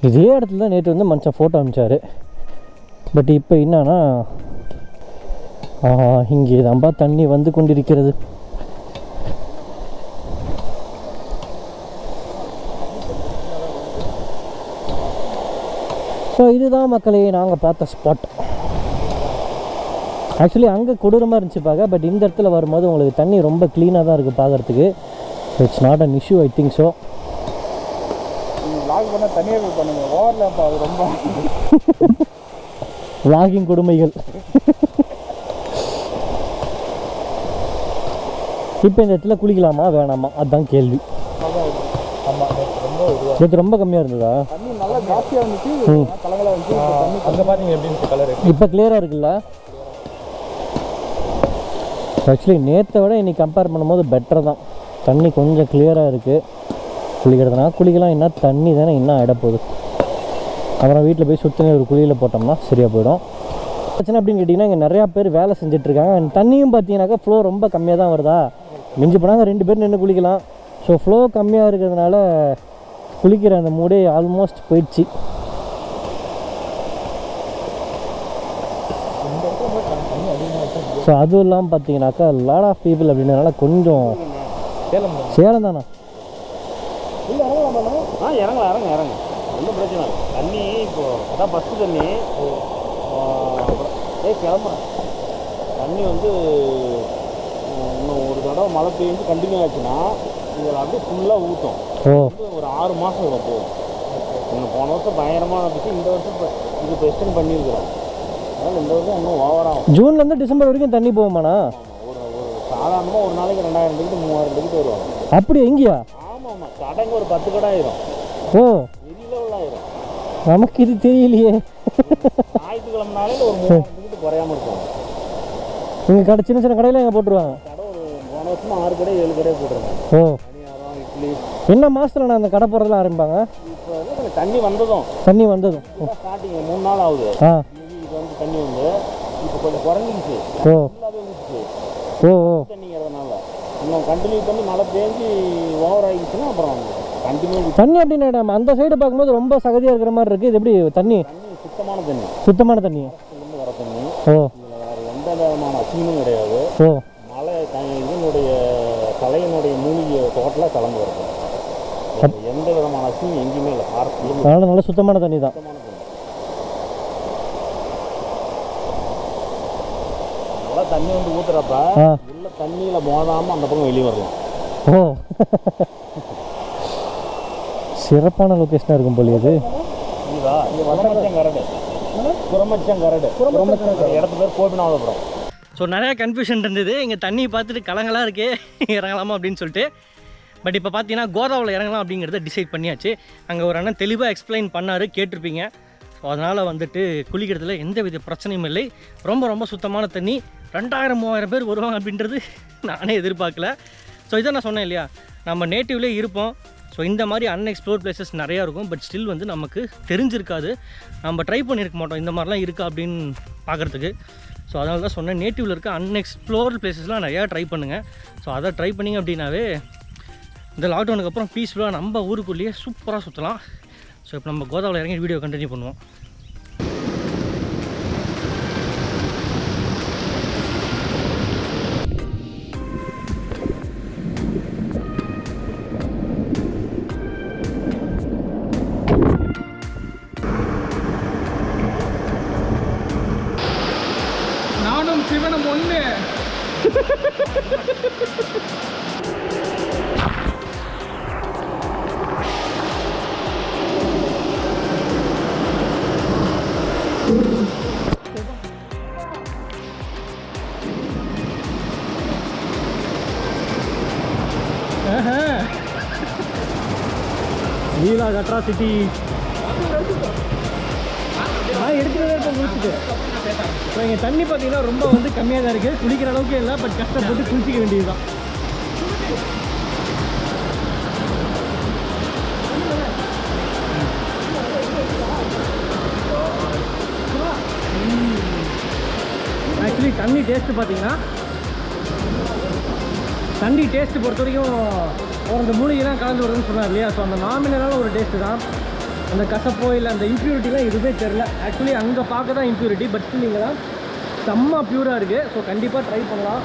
A: இதே இடத்துல தான் நேற்று வந்து மனுஷன் ஃபோட்டோ அனுப்பிச்சார். பட் இப்போ என்னன்னா இங்கே தான்ப்பா தண்ணி வந்து கொண்டிருக்கிறது. ஸோ இதுதான் மக்களே நாங்கள் பார்த்த ஸ்பாட். ஆக்சுவலி அங்கே கொடூரமாக இருந்துச்சு பார்க்க. பட் இந்த இடத்துல வரும்போது உங்களுக்கு தண்ணி ரொம்ப க்ளீனாக தான் இருக்குது பார்க்குறதுக்கு. It's not an issue, I think so.
B: Lock பண்ண தனியாக பண்ணுங்க, ஓவர்லேப் அது ரொம்ப
A: லாகிங் கொடுமைகள். இப்போ இந்த இடத்துல குளிக்கலாமா வேணாமா அதுதான் கேள்வி. நேற்று ரொம்ப கம்மியாக இருந்ததா?
B: தண்ணி நல்லா ஜாஸ்தியாக இருந்துச்சு, கலங்களாக இருந்துச்சு. அங்கே பார்த்தீங்க எப்படி இருந்துச்சு கலர்?
A: இப்போ கிளியராக இருக்குல்ல? ஆக்சுவலி நேற்றை விட இன்றைக்கி கம்பேர் பண்ணும்போது பெட்டர் தான். தண்ணி கொஞ்சம் கிளியராக இருக்குது. குளிக்கிறதுனா குளிக்கலாம், இன்னும் தண்ணி தானே இன்னும் ஆகிடப்போகுது. அப்புறம் வீட்டில் போய் சுற்றின ஒரு குளியில் போட்டோம்னா சரியாக போயிடும். பிரச்சனை அப்படின்னு கேட்டிங்கன்னா இங்கே நிறையா பேர் வேலை செஞ்சிட்ருக்காங்க. தண்ணியும் பார்த்தீங்கன்னாக்கா ஃப்ளோ ரொம்ப கம்மியாக தான் வருதா. மிஞ்சி போனாங்க 2 பேர் நின்று குளிக்கலாம். ஸோ ஃப்ளோ கம்மியாக இருக்கிறதுனால குளிக்கிற அந்த மூடே ஆல்மோஸ்ட் போயிடுச்சு. ஸோ அதுவும் இல்லாமல் பார்த்தீங்கன்னாக்கா லாட் ஆஃப் பீப்புள் அப்படின்றதுனால கொஞ்சம் சேலம் தானே.
C: இறங்க ஒன்றும் பிரச்சனை இல்லை. தண்ணி இப்போது அதான் ஃபஸ்ட்டு தண்ணி கிளம்புறேன். தண்ணி வந்து இன்னும் ஒரு தடவை மழை பெய்ஞ்சு கண்டினியூ ஆச்சுன்னா இதில் அப்படியே ஃபுல்லாக ஊற்றும். ஒரு 6 மாதம் இவ்வளோ போகும். இன்னும் போன வருஷம் பயங்கரமாக இருந்துச்சு. இந்த வருஷம் இது இப்போ எக்ஸ்டெண்ட் பண்ணியிருக்கிறோம். அதனால் இந்த வருஷம் இன்னும் ஓவராகும்.
A: ஜூன்லேருந்து டிசம்பர் வரைக்கும் தண்ணி போகுமாண்ணா?
C: ஒரு சாதாரணமாக ஒரு நாளைக்கு 2000 டிக்கெட்டு 3000 டிக்கெட்டு வருவாங்க.
A: அப்படி எங்கேயா?
C: ஆமாம், கடைங்க ஒரு 10 கடை ஆயிரும்.
A: ஓ,
C: வெளியில் ஆயிரும்.
A: நமக்கு இது தெரியலையே.
C: ஞாயிற்றுக்கிழமைனாலே ஒரு 3000 டிக்கெட்டு குறையாமல் இருக்கும்.
A: இங்கே கடை சின்ன சின்ன கடையில் எங்கே போட்டுருவாங்க?
C: கடை ஒரு போன வருஷமாக 6 கடை 7 கடை போட்டுருவாங்க.
A: ஓ,
C: பணியாரம், இட்லி.
A: என்ன மாதத்தில் நான் அந்த கடை போடுறதுலாம் ஆரம்பிப்பாங்க?
C: இப்போ வந்து தண்ணி வந்ததும் ஸ்டார்டிங் 3 நாள் ஆகுது. இது வந்து தண்ணி வந்து இப்போ கொஞ்சம் குறைஞ்சிச்சு. ஃபுல்லாகவே ஊற்றுச்சு தண்ணிங்கிறதுனால. இன்னும் கண்டினியூ பண்ணி மழை பெஞ்சு ஓவர் ஆகிடுச்சுன்னா அப்புறம் கண்டினியூ
A: தண்ணி அப்படின்னு நம்ம அந்த சைடு பார்க்கும்போது ரொம்ப சகதியாக இருக்கிற மாதிரி இருக்குது. இது எப்படி தண்ணி? சுத்தமான தண்ணி
C: வர தண்ணி. வேறு எந்த விதமான அசிங்கமும் கிடையாது. மழை இதனுடைய தலையினுடைய மூலிகை டோட்டலாக கலந்து வருது. எந்த விதமான அசிங்கம் எங்கேயுமே இல்லை.
A: அதனால நல்ல சுத்தமான தண்ணி தான்.
C: நல்லா தண்ணி வந்து ஊற்றுறப்ப உள்ள தண்ணியில் மோதாமல் அந்த பக்கம் வெளியே வரலாம்.
A: ஓ, சிறப்பான லொக்கேஷனாக இருக்கும் போல இது.
C: இதுதா குரமச்சங்கரடு இடத்து பேர் கோபிநாதபுரம்.
A: ஸோ நிறையா கன்ஃபியூஷன் இருந்தது. இங்கே தண்ணி பார்த்துட்டு கலங்களாக இருக்கே இறங்கலாமா அப்படின்னு சொல்லிட்டு. பட் இப்போ பார்த்தீங்கன்னா கோதாவில் இறங்கலாம் அப்படிங்கிறத டிசைட் பண்ணியாச்சு. அங்கே ஒரு அண்ணன் தெளிவாக எக்ஸ்பிளைன் பண்ணார், கேட்டிருப்பீங்க. ஸோ அதனால் வந்துட்டு குளிக்கிறதுல எந்த வித பிரச்சனையும் இல்லை. ரொம்ப ரொம்ப சுத்தமான தண்ணி. 2000-3000 பேர் வருவாங்க அப்படின்றது நானே எதிர்பார்க்கல. ஸோ இதை நான் சொன்னேன் இல்லையா, நம்ம நேட்டிவ்லேயே இருப்போம். ஸோ இந்த மாதிரி அன்எக்ஸ்ப்ளோர் பிளேசஸ் நிறையா இருக்கும். பட் ஸ்டில் வந்து நமக்கு தெரிஞ்சிருக்காது, நம்ம ட்ரை பண்ணியிருக்க மாட்டோம் இந்த மாதிரிலாம் இருக்கா அப்படின்னு பார்க்குறதுக்கு. ஸோ அதனால தான் சொன்னேன், நேட்டிவில் இருக்க அன்எக்ஸ்ப்ளோர் பிளேசஸ்லாம் நிறையா ட்ரை பண்ணுங்கள். ஸோ அதை ட்ரை பண்ணிங்க அப்படின்னாவே இந்த லாக்டவுனுக்கு அப்புறம் பீஸ்ஃபுல்லாக நம்ம ஊருக்குள்ளேயே சூப்பராக சுற்றலாம். ஸோ இப்போ நம்ம கோதாவில் இறங்கி வீடியோ கண்டினியூ பண்ணுவோம்.
B: நானும் சிவனும் ஒன்று.
A: லீலா அட்ராசிட்டி எடுத்துகிட்டு இப்போ முடிச்சுட்டு. ஸோ இங்கே தண்ணி பார்த்தீங்கன்னா ரொம்ப வந்து கம்மியாக தான் இருக்குது. குளிக்கிற அளவுக்கு இல்லை, பட் கஷ்டப்பட்டு குளிச்சிக்க வேண்டியது தான். ஆக்சுவலி தண்ணி டேஸ்ட்டு பார்த்தீங்கன்னா தண்ணி டேஸ்ட்டு பொறுத்த வரைக்கும் ஒரு அந்த மூலிகைலாம் கலந்து வருதுன்னு சொன்னார் இல்லையா. ஸோ அந்த நாமினலான ஒரு டேஸ்ட்டு தான். அந்த கசப்போ இல்லை அந்த இம்ப்யூரிட்டிலாம் எதுவுமே தெரில. ஆக்சுவலி அங்கே பார்க்க தான் இம்ப்யூரிட்டி, பட் ஸ்டில் இங்கே தான் செம்ம பியூராக இருக்குது. ஸோ கண்டிப்பாக ட்ரை பண்ணலாம்.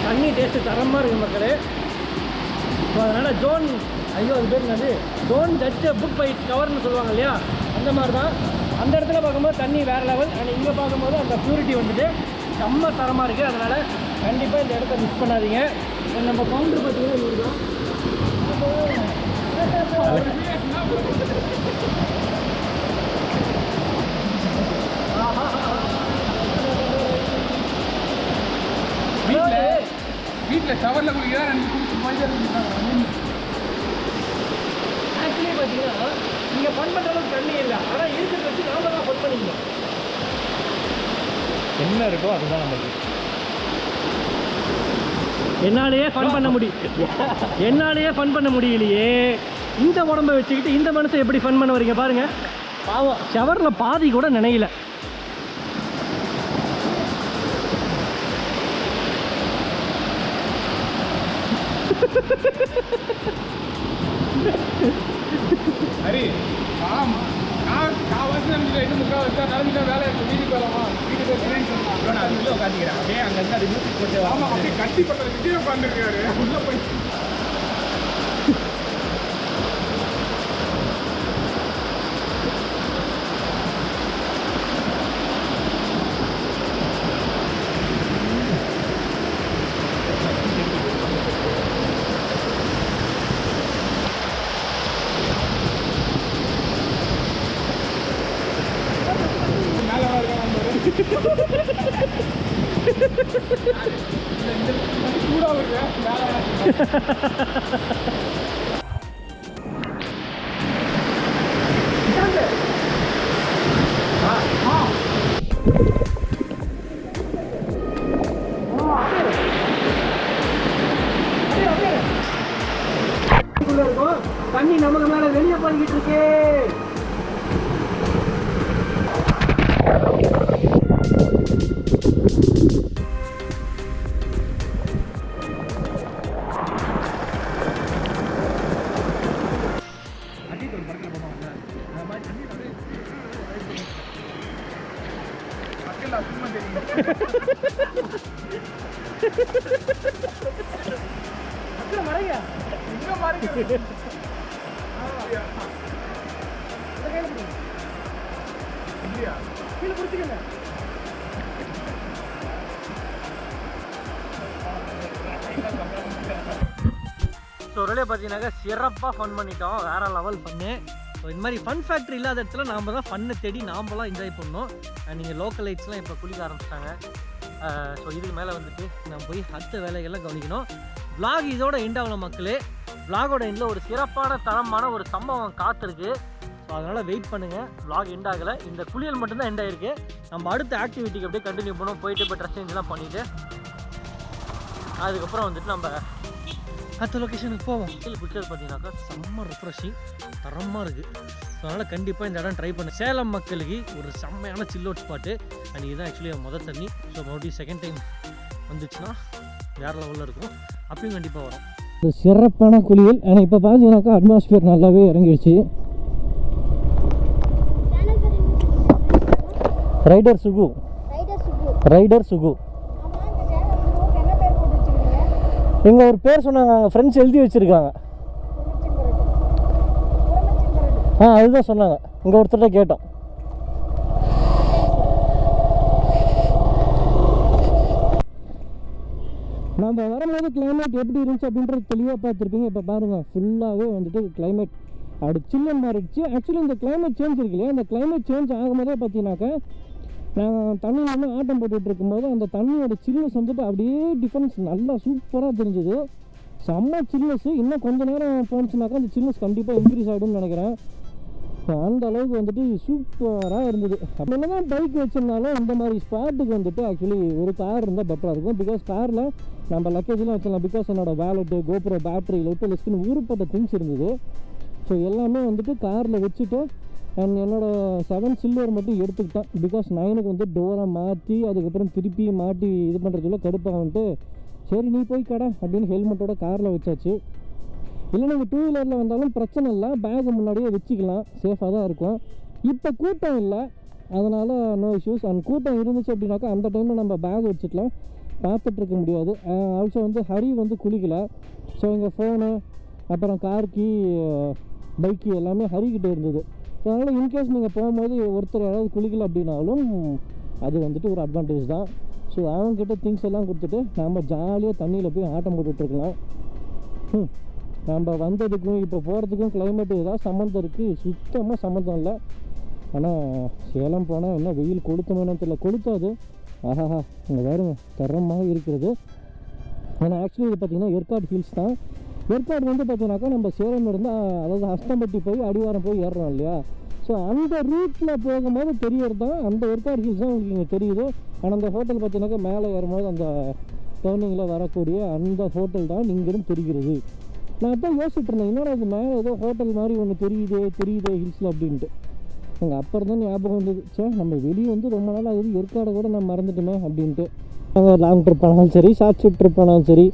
A: தண்ணி டேஸ்ட்டு தரமாக இருக்குது மக்களே. ஸோ அதனால் ஜோன் அது பேர் என்னது டோன்ட் ஜட்ஜ் புக் பை கவர்னு சொல்லுவாங்க இல்லையா, அந்த மாதிரி தான். அந்த இடத்துல பார்க்கும்போது தண்ணி வேறு லெவல், அண்ட் இங்கே பார்க்கும்போது அந்த ப்யூரிட்டி வந்துட்டு செம்ம தரமாக இருக்குது. அதனால் கண்டிப்பாக இந்த இடத்த மிஸ் பண்ணாதீங்க. நம்ம கவுண்டர் பார்த்தீங்கன்னா இங்கே தான்
B: வீட்டில் ஷவரில் குளிக்கிறா
A: ஆக்சுவலி பார்த்தீங்கன்னா நீங்கள் ஃபன் பண்ணுற அளவுக்கு தண்ணி இல்லை, ஆனால் இருக்கிறத வச்சு நாம தான் ஃபன் பண்ணிக்கணும்.
B: என்ன இருக்கோ அதுதான் நமக்கு.
A: என்னாலேயே ஃபன் பண்ண முடியலையே. இந்த உடம்பை வச்சுக்கிட்டு இந்த மனுஷன் எப்படி ஃபன் பண்ண வரீங்க பாருங்க. பாவம், ஷவரில் பாதி கூட நினைக்கல.
B: ஹரி இது முக்கால் வச்சா நடந்துட்டா வேலை வீட்டுக்கு வரலாமா, வீட்டுக்கு நான் அதுக்குள்ளே உட்காந்துக்கிறேன். அப்படியே அங்கேருந்து அது மியூசிக் போட்டு ஆமாம் அப்படியே கட்டி பண்ற விஜய் உட்காந்துருக்காரு உள்ள போய். தண்ணி நமக்கு மேல வெளியே போய்கிட்டு இருக்கு. ஸோ ஒரே பார்த்தீங்கன்னாக்கா சிறப்பாக ஃபன் பண்ணிட்டோம், வேறு லெவல் பண்ணு. ஸோ இந்த மாதிரி ஃபன் ஃபேக்ட்ரி இல்லாத இடத்துல நாம் தான் ஃபன்னை தேடி நாம்லாம் என்ஜாய் பண்ணோம். நீங்கள் லோக்கல் லைட்ஸ்லாம் இப்போ குளிக்க ஆரம்பிச்சிட்டாங்க. ஸோ இதுக்கு மேலே வந்துட்டு நம்ம போய் அடுத்த வேலைகள்லாம் கவனிக்கணும். vlog இதோட எண்ட் ஆகல மக்களே. vlogோட எண்டில் ஒரு சிறப்பான தரமான ஒரு சம்பவம் காத்திருக்கு. ஸோ அதனால் வெயிட் பண்ணுங்கள். vlog எண்ட் ஆகலை, இந்த குளியல் மட்டும்தான் எண்ட் ஆகிருக்கு. நம்ம அடுத்த ஆக்டிவிட்டிக்கு அப்படியே கண்டினியூ பண்ணோம். போயிட்டு இப்போ ட்ரெஸ் சேஞ்செலாம் பண்ணிவிட்டு அதுக்கப்புறம் வந்துட்டு நம்ம அடுத்த லொக்கேஷனுக்கு போவோம். கீழே பிடிச்சது பார்த்தீங்கன்னாக்கா செம்ம ரிஃப்ரெஷிங் தரமாக இருக்குது. ஸோ அதனால் கண்டிப்பாக இந்த இடம் ட்ரை பண்ணு. சேலம் மக்களுக்கு ஒரு செம்மையான சில் அவுட் ஸ்பாட்டு. அண்ட் இதுதான் ஆக்சுவலி முதல் தண்ணி. ஸோ மறுபடியும் செகண்ட் டைம் வந்துச்சுன்னா வேறு லெவலில் இருக்கும். அப்பயும் கண்டிப்பாக வரும். ஒரு சிறப்பான குளியல். ஆனால் இப்போ பார்த்தீங்கன்னாக்கா அட்மாஸ்பியர் நல்லாவே இறங்கிடுச்சு. ரைடர் சுகு. இங்கே ஒரு பேர் சொன்னாங்க, ஃப்ரெண்ட்ஸ் எழுதி வச்சுருக்காங்க. அதுதான் சொன்னாங்க. இங்கே ஒருத்தர்கிட்ட கேட்டோம். நம்ம வரும்போது கிளைமேட் எப்படி இருந்துச்சு அப்படின்றது தெளிவாக பார்த்துருப்பீங்க. இப்போ பாருங்கள், ஃபுல்லாகவே வந்துட்டு கிளைமேட்
A: அப்படி சில்லுன்னு மாறிடுச்சு. ஆக்சுவலி இந்த கிளைமேட் சேஞ்ச் இருக்கு இல்லையா, அந்த கிளைமேட் சேஞ்ச் ஆகும்போதே பார்த்தீங்கன்னாக்கா நாங்கள் தண்ணியில் வந்து ஆட்டம் போட்டுட்டு இருக்கும்போது அந்த தண்ணியோட சில்னஸ் வந்துட்டு அப்படியே டிஃப்ரென்ஸ் நல்லா சூப்பராக தெரிஞ்சுது. செம்ம சில்னஸ். இன்னும் கொஞ்சம் நேரம் போணுச்சுனாக்கா அந்த சில்னஸ் கண்டிப்பாக இன்க்ரீஸ் ஆகிடும்னு நினைக்கிறேன். அந்த அளவுக்கு வந்துட்டு சூப்பராக இருந்தது. அப்படி என்ன தான் பைக் வச்சிருந்தாலும் இந்த மாதிரி ஸ்பாட்டுக்கு வந்துட்டு ஆக்சுவலி ஒரு கார் இருந்தால் பெட்டராக இருக்கும். பிகாஸ் காரில் நம்ம லக்கேஜெலாம் வச்சிடலாம். பிகாஸ் என்னோடய வேலெட்டு, கோப்ரோ, பேட்டரி, லெஸ்க்குன்னு ஊருப்பட்ட திங்ஸ் இருந்தது. ஸோ எல்லாமே வந்துட்டு காரில் வச்சுட்டு அண்ட் என்னோடய 7 சில்வர் மட்டும் எடுத்துக்கிட்டேன். பிகாஸ் 9க்கு வந்து டோரை மாற்றி அதுக்கப்புறம் திருப்பி மாட்டி இது பண்ணுறதுல கடுப்பாக வந்துட்டு சரி நீ போய் கடை அப்படின்னு ஹெல்மெட்டோட காரில் வச்சாச்சு. இல்லை நீங்கள் 2 வீலரில் வந்தாலும் பிரச்சனை இல்லை, பேகு முன்னாடியே வச்சுக்கலாம், சேஃபாக தான் இருக்கும். இப்போ கூட்டம் இல்லை, அதனால் நோ இஷ்யூஸ். அண்ட் கூட்டம் இருந்துச்சு அப்படின்னாக்கா அந்த டைமில் நம்ம பேக் வச்சுக்கலாம், பார்த்துட்ருக்க முடியாது. ஆல்சோ வந்து ஹரி வந்து குளிக்கலை. ஸோ எங்கள் ஃபோனு அப்புறம் கார் கீ, பைக்கு எல்லாமே ஹரிக்கிட்ட இருந்தது. ஸோ அதனால் இன்கேஸ் நீங்கள் போகும்போது ஒருத்தர் யாராவது குளிக்கலை அப்படின்னாலும் அது வந்துட்டு ஒரு அட்வான்டேஜ் தான். ஸோ அவங்கக்கிட்ட திங்ஸ் எல்லாம் கொடுத்துட்டு நம்ம ஜாலியாக தண்ணியில் போய் ஆட்டம் போட்டுட்ருக்கலாம். நம்ம வந்ததுக்கும் இப்போ போகிறதுக்கும் கிளைமேட்டு ஏதாவது சம்மந்தம் இருக்குது? சுத்தமாக சம்மந்தம் இல்லை. ஆனால் சேலம் போனால் என்ன வெயில் கொளுத்தணும்னு தெரியல, கொளுத்தாது. ஆஹாஹா இங்கே வேறுங்க தரமாக இருக்கிறது. ஆனால் ஆக்சுவலி இது பார்த்திங்கன்னா ஏற்காடு ஹில்ஸ் தான். ஏற்காடு வந்து பார்த்தீங்கன்னாக்கா நம்ம சேலம் இருந்தால் அதாவது ஹஸ்தம்பட்டி போய் அடிவாரம் போய் ஏறுறோம் இல்லையா, ஸோ அந்த ரூட்டில் போகும்போது தெரியறது தான் அந்த ஏற்காடு ஹில்ஸ் தான் உங்களுக்கு இங்கே தெரியுது. ஆனால் அந்த ஹோட்டல் பார்த்தீங்கன்னாக்கா மேலே ஏறும்போது அந்த டர்னிங்கில் வரக்கூடிய அந்த ஹோட்டல் தான் இங்கேருந்து தெரிகிறது. நான் அதான் யோசிச்சுட்டு இருந்தேன், என்னோட அது மேலே ஏதோ ஹோட்டல் மாதிரி ஒன்று தெரியுதே ஹில்ஸில் அப்படின்ட்டு. எங்கள் அப்புறம் தான் ஞாபகம் வந்தது, சே நம்ம வெளியே வந்து ரொம்ப நாள் ஆகுது, ஏற்காடை கூட நான் மறந்துட்டோமே அப்படின்ட்டு. நாங்கள் லாங் ட்ரிப் போனாலும் சரி, ஷார்ட் ட்ரிப் போனாலும் சரி,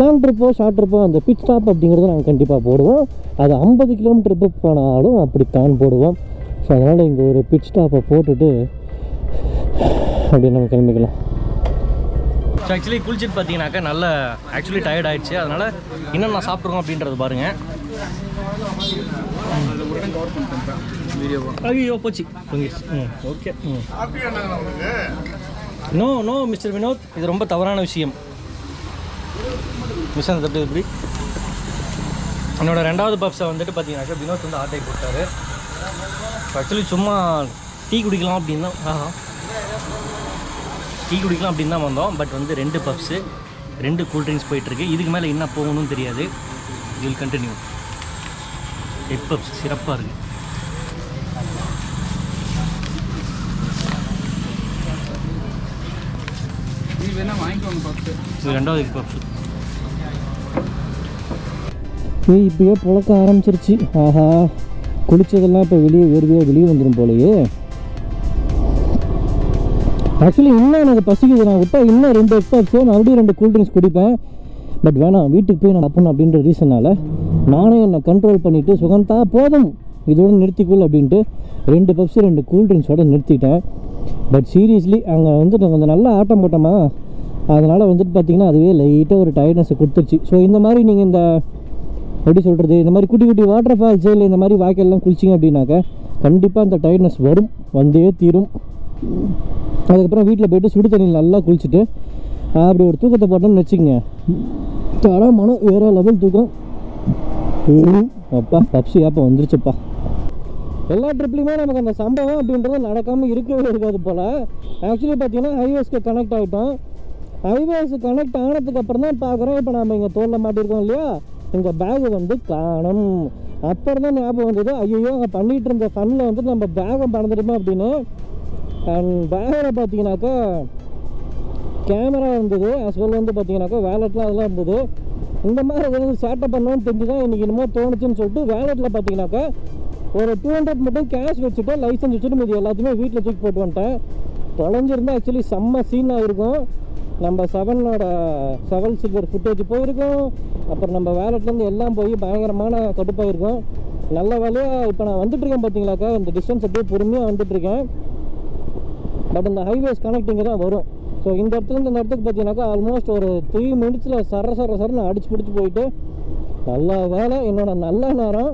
A: லாங் ட்ரிப்போ ஷார்ட் ட்ரிப்போ அந்த பிட் ஸ்டாப் அப்படிங்கிறத நாங்கள் கண்டிப்பாக போடுவோம். அது 50 கிலோமீட்டர் ட்ரிப்பு போனாலும் அப்படித்தான் போடுவோம். ஸோ அதனால் இங்கே ஒரு பிட் ஸ்டாப்பை போட்டுட்டு அப்படியே நம்ம கிளம்பிக்கலாம்.
B: ஸோ ஆக்சுவலி குளிச்சுட்டு பார்த்தீங்கன்னாக்கா நல்ல ஆக்சுவலி டயர்ட் ஆகிடுச்சு. அதனால் இன்னும் நான் சாப்பிட்ருக்கோம் அப்படின்றது பாருங்கள். ஐயோ போச்சு ஓகே. நோ மிஸ்டர் வினோத், இது ரொம்ப தவறான விஷயம். விஷயம் தட்டு எப்படி என்னோட 2வது பப்ஸை வந்துட்டு பார்த்தீங்கன்னாக்கா வினோத் வந்து ஆட்டை போட்டார். ஆக்சுவலி சும்மா டீ குடிக்கலாம் அப்படின்னு தான் வந்தோம். பட் வந்து 2 பப்ஸு 2 கூல்ட்ரிங்க்ஸ் போயிட்டுருக்கு. இதுக்கு மேலே என்ன போகணும்னு தெரியாது. Will continue. எக் பப்ஸ் சிறப்பாக இருக்குது. இது 2வது எக் பப்ஸ்.
A: இப்போயே புழக்க ஆரம்பிச்சிருச்சு. ஆஹா குளிச்சதெல்லாம் இப்போ வெளியே வந்துடும் போலையே. ஆக்சுவலி இன்னும் எனக்கு பசிக்குது, நான் விட்டா இன்னும் 2 எக் பப்ஸு மறுபடியும் 2 கூல்ட்ரிங்க்ஸ் குடிப்பேன். பட் வேணாம், வீட்டுக்கு போய் நான் அப்பணும் அப்படின்ற ரீசனால் நானே என்னை கண்ட்ரோல் பண்ணிவிட்டு சுகந்தா போதும் இதோடு நிறுத்திக்கொள் அப்படின்ட்டு 2 பப்ஸு 2 கூல்ட்ரிங்க்ஸோடு நிறுத்திட்டேன். பட் சீரியஸ்லி அங்கே வந்துட்டு கொஞ்சம் நல்லா ஆட்டம் போட்டோமா, அதனால் வந்துட்டு பார்த்திங்கன்னா அதுவே லைட்டாக ஒரு டயர்ட்னஸை கொடுத்துருச்சு. ஸோ இந்த மாதிரி நீங்கள் இந்த எப்படி சொல்கிறது, இந்த மாதிரி குட்டி குட்டி வாட்டர் ஃபால்ஸு இல்லை இந்த மாதிரி வாய்க்கெல்லாம் குளிச்சிங்க அப்படின்னாக்கா கண்டிப்பாக அந்த டயர்ட்னஸ் வந்தே தீரும். அதுக்கப்புறம் வீட்டில் போய்ட்டு சுடு தண்ணியில் நல்லா குளிச்சுட்டு அப்படி ஒரு தூக்கத்தை போட்டோம்னு வச்சுக்கோங்க, தர மனம் வேறு லெவல் தூக்கம். அப்பா பப்ஸு ஏப்பா வந்துருச்சுப்பா. எல்லா ட்ரிப்லையுமே நமக்கு அந்த சம்பவம் அப்படின்றது நடக்காமல் இருக்கவே இருக்காது போல். ஆக்சுவலி பார்த்தீங்கன்னா ஹைவேஸ்க்கு கனெக்ட் ஆகிட்டோம். ஹைவேஸ் கனெக்ட் ஆனதுக்கப்புறம் தான் பார்க்குறோம் இப்போ நம்ம இங்கே தோளில் மாட்டியிருக்கோம் இல்லையா, எங்கள் பேகு வந்து காணும். அப்புறம் தான் ஞாபகம் வந்தது, ஐயோ அங்கே பண்ணிகிட்டு இருந்த ஃபன்னில் வந்து நம்ம பேகை மறந்துடுமா அப்படின்னு. அண்ட் பேகில் பார்த்தீங்கன்னாக்கா கேமரா இருந்தது, அஸ்வல் வந்து பார்த்தீங்கன்னாக்கா வேலெட்லாம் அதெல்லாம் இருந்தது. இந்த மாதிரி ஏதாவது சேட்டை பண்ணோன்னு தெரிஞ்சு தான் இன்றைக்கி என்னமோ தோணுச்சுன்னு சொல்லிட்டு வேலெட்டில் பார்த்தீங்கன்னாக்கா ஒரு 200 மட்டும் கேஷ் வச்சுட்டு லைசன்ஸ் வச்சுட்டு மீது எல்லாத்தையுமே வீட்டில் தூக்கி போட்டு வந்துட்டேன். தொலைஞ்சிருந்தால் ஆக்சுவலி செம்ம சீனாக இருக்கும். நம்ம 7 சில்வர் ஃபுட்டேஜ் போயிருக்கோம். அப்புறம் நம்ம வேலெட்லேருந்து எல்லாம் போய் பயங்கரமான கடுப்பாயிருக்கும். நல்ல வேலையாக இப்போ நான் வந்துட்டுருக்கேன் பார்த்தீங்களாக்கா, இந்த டிஸ்டன்ஸ் அப்படியே பொறுமையாக வந்துட்டுருக்கேன். பட் இந்த ஹைவேஸ் கனெக்டிங்கு தான் வரும். ஸோ இந்த இடத்துலேருந்து இந்த இடத்துக்கு பார்த்தீங்கன்னாக்கா ஆல்மோஸ்ட் ஒரு 3 மினிட்ஸில் சரன்னு அடிச்சு பிடிச்சி போயிட்டு, நல்ல வேலை என்னோட நல்ல நேரம்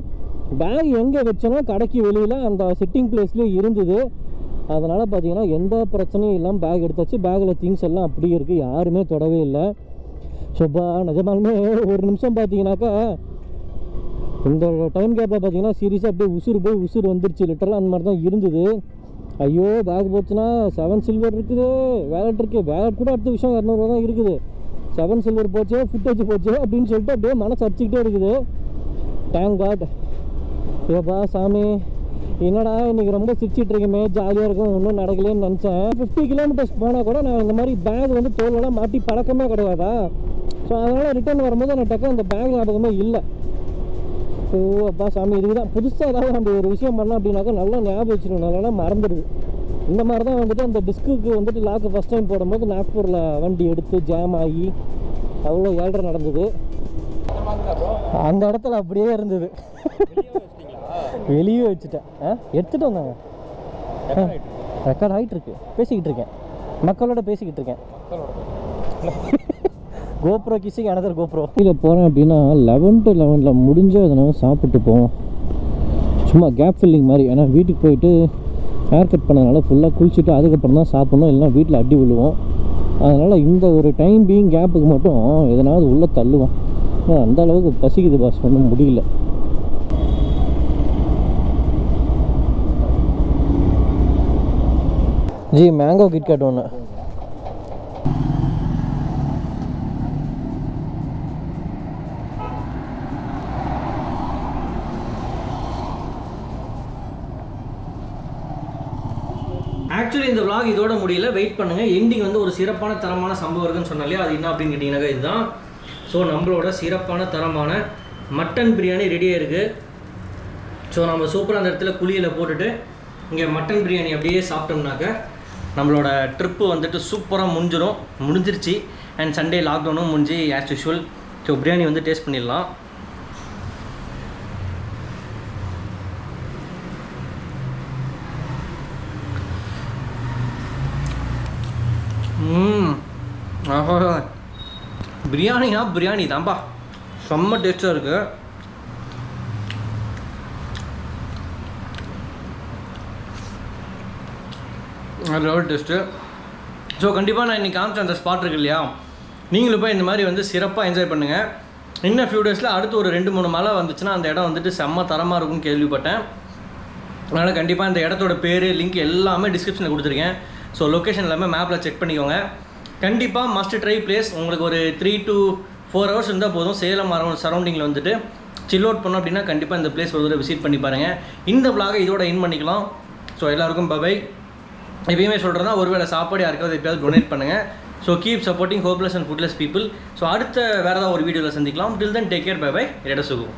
A: பேக் எங்கே வச்சனோ கடைக்கு வெளியில் அந்த சிட்டிங் பிளேஸ்லேயே இருந்தது. அதனால் பார்த்தீங்கன்னா எந்த பிரச்சனையும் இல்லாமல் பேக் எடுத்தாச்சு. பேக்கில் திங்ஸ் எல்லாம் அப்படியே இருக்குது, யாருமே தொடவே இல்லை. ஸோப்பா நிஜமாலுமே ஒரு நிமிஷம் பார்த்தீங்கன்னாக்கா இந்த டைம் கேப்பில் பார்த்தீங்கன்னா சீரியஸாக அப்படியே உசுறு போய் உசுறு வந்துருச்சு. லிட்டரலாக அந்த மாதிரி தான் இருந்தது. ஐயோ பேக் போச்சுன்னா 7 சில்வர் இருக்குது, வேலட் இருக்குது. வேலட் கூட அடுத்த விஷயம் 200 தான் இருக்குது. 7 சில்வர் போச்சு, ஃபுட்டேஜ் போச்சு அப்படின்னு சொல்லிட்டு அப்படியே மனசு அடிச்சுக்கிட்டே இருக்குது. Thank God. ஏப்பா சாமி, என்னடா இன்றைக்கி ரொம்ப சிரிச்சிட்டு இருக்கமே, ஜாலியாக இருக்கும், ஒன்றும் நடக்கலேன்னு நினச்சேன். 50 கிலோமீட்டர்ஸ் போனால் கூட நான் இந்த மாதிரி பேக் வந்து தோலெல்லாம் மாட்டி பழக்கமே கிடையாதா. ஸோ அதனால் ரிட்டர்ன் வரும்போது எனக்கு டக்கு அந்த பேக் ஞாபகமே இல்லை. ஓ அப்பா சாமி, இதுக்கு தான் புதுசாக ஏதாவது நம்ம ஒரு விஷயம் பண்ணோம் அப்படின்னாக்கா நல்லா ஞாபகம் வச்சுக்கணும், நல்லா மறந்துடுது. இந்த மாதிரி தான் வந்துட்டு அந்த டிஸ்க்குக்கு வந்துட்டு லாக்கு ஃபஸ்ட் டைம் போடும்போது நாக்பூரில் வண்டி எடுத்து ஜாம் ஆகி அவ்வளோ ஏழ்ரை நடந்தது. அந்த இடத்துல அப்படியே இருந்தது. வெளியே வச்சுட்டேன். எடுத்துகிட்டு வந்தாங்க. ரெக்கார்ட் ஆகிட்டு இருக்கு. பேசிக்கிட்டு இருக்கேன், மக்களோட பேசிக்கிட்டு இருக்கேன். GoPro kissing another GoPro. இதில் போகிறேன் அப்படின்னா 11 to 11 முடிஞ்ச எதனால சாப்பிட்டு போவோம், சும்மா கேப் ஃபில்லிங் மாதிரி. ஏன்னா வீட்டுக்கு போயிட்டு ஹேர் கட் பண்ணதுனால ஃபுல்லாக குளிச்சுட்டு அதுக்கப்புறம் தான் சாப்பிட்ணும், இல்லைனா வீட்டில் அடி விழுவோம். அதனால் இந்த ஒரு டைம் பீயிங் கேப்புக்கு மட்டும் எதனாவது உள்ளே தள்ளுவோம். அந்த அளவுக்கு பசிக்குது பாஸ், ஒன்றும் முடியல. ஜி மேங்கோ கிட்கேட் ஒன்று.
B: ஆக்சுவலி இந்த vlog இதோட முடியல, வெயிட் பண்ணுங்கள். எண்டிங் வந்து ஒரு சிறப்பான தரமான சம்பவம் இருக்குன்னு சொன்னாலே அது என்ன அப்படின்னு கேட்டிங்கன்னாக்கா இதுதான். ஸோ நம்மளோட சிறப்பான தரமான மட்டன் பிரியாணி ரெடியாக இருக்குது. ஸோ நம்ம சூப்பராக அந்த இடத்துல குழியில் போட்டுட்டு இங்கே மட்டன் பிரியாணி அப்படியே சாப்பிட்டோம்னாக்க நம்மளோட ட்ரிப்பு வந்துட்டு சூப்பராக முடிஞ்சிருச்சு. அண்ட் சண்டே லாக்டவுனும் முடிஞ்சு ஆஸ் யூஷுவல். ஸோ பிரியாணி வந்து டேஸ்ட் பண்ணிடலாம். பிரியாணினா பிரியாணி தான்ப்பா, செம்ம டேஸ்ட்டாக இருக்குது. Level taste. ஸோ கண்டிப்பாக நான் இன்றைக்கி காமிச்ச அந்த ஸ்பாட் இருக்கு இல்லையா, நீங்களும் போய் இந்த மாதிரி வந்து சிறப்பாக என்ஜாய் பண்ணுங்கள். இன்னும் ஃபியூ டேஸில் அடுத்து ஒரு 2-3 மழை வந்துச்சுன்னா அந்த இடம் வந்துட்டு செம்ம தரமாக இருக்கும்னு கேள்விப்பட்டேன். அதனால் கண்டிப்பாக இந்த இடத்தோட பேர் லிங்க் எல்லாமே டிஸ்கிரிப்ஷனில் கொடுத்துருக்கேன். ஸோ லொக்கேஷன் எல்லாமே மேப்பில் செக் பண்ணிக்கோங்க. கண்டிப்பாக மஸ்ட் ட்ரை பிளேஸ். உங்களுக்கு ஒரு 3 to 4 hours இருந்தால் போதும். சேலம் சரௌண்டிங்கில் வந்துட்டு சில் அவுட் பண்ணோம் அப்படின்னா கண்டிப்பாக இந்த பிளேஸ் ஒரு தடவை விசிட் பண்ணி பாருங்கள். இந்த vlog-ஐ இதோட இன் பண்ணிக்கலாம். ஸோ எல்லாருக்கும் பை. எப்பயுமே சொல்கிறதா, ஒருவேளை சாப்பாடு யாருக்காவது எப்பயாவது டொனேட் பண்ணுங்கள். So keep supporting hopeless and foodless people. So அடுத்த வேறு ஏதாவது ஒரு வீடியோவில் சந்திக்கலாம். Till then take care, bye bye. ரெட சுகு.